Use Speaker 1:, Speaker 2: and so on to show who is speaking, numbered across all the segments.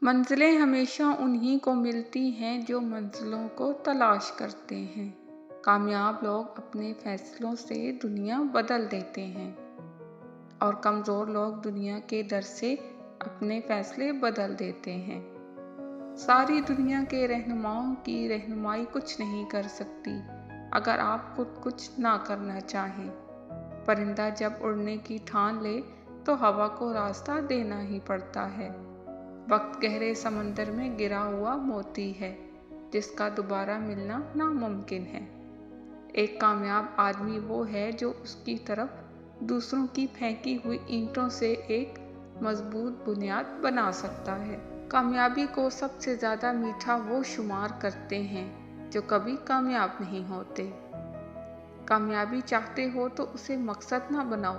Speaker 1: منزلیں ہمیشہ انہی کو ملتی ہیں جو منزلوں کو تلاش کرتے ہیں۔ کامیاب لوگ اپنے فیصلوں سے دنیا بدل دیتے ہیں اور کمزور لوگ دنیا کے ڈر سے اپنے فیصلے بدل دیتے ہیں۔ ساری دنیا کے رہنماؤں کی رہنمائی کچھ نہیں کر سکتی اگر آپ خود کچھ نہ کرنا چاہیں۔ پرندہ جب اڑنے کی ٹھان لے تو ہوا کو راستہ دینا ہی پڑتا ہے۔ وقت گہرے سمندر میں گرا ہوا موتی ہے جس کا دوبارہ ملنا ناممکن ہے۔ ایک کامیاب آدمی وہ ہے جو اس کی طرف دوسروں کی پھینکی ہوئی اینٹوں سے ایک مضبوط بنیاد بنا سکتا ہے۔ کامیابی کو سب سے زیادہ میٹھا وہ شمار کرتے ہیں جو کبھی کامیاب نہیں ہوتے۔ کامیابی چاہتے ہو تو اسے مقصد نہ بناؤ،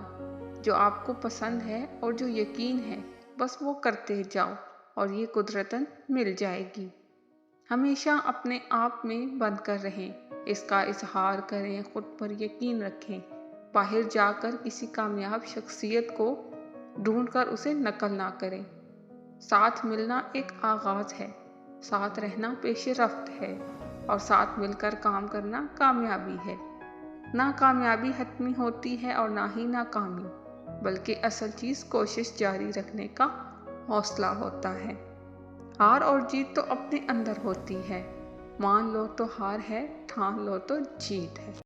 Speaker 1: جو آپ کو پسند ہے اور جو یقین ہے بس وہ کرتے جاؤ اور یہ قدرتاً مل جائے گی۔ ہمیشہ اپنے آپ میں بند کر رہیں، اس کا اظہار کریں، خود پر یقین رکھیں۔ باہر جا کر کسی کامیاب شخصیت کو ڈھونڈ کر اسے نقل نہ کریں۔ ساتھ ملنا ایک آغاز ہے، ساتھ رہنا پیش رفت ہے اور ساتھ مل کر کام کرنا کامیابی ہے۔ نہ کامیابی حتمی ہوتی ہے اور نہ ہی ناکامی، بلکہ اصل چیز کوشش جاری رکھنے کا حوصلہ ہوتا ہے۔ ہار اور جیت تو اپنے اندر ہوتی ہے، مان لو تو ہار ہے، ٹھان لو تو جیت ہے۔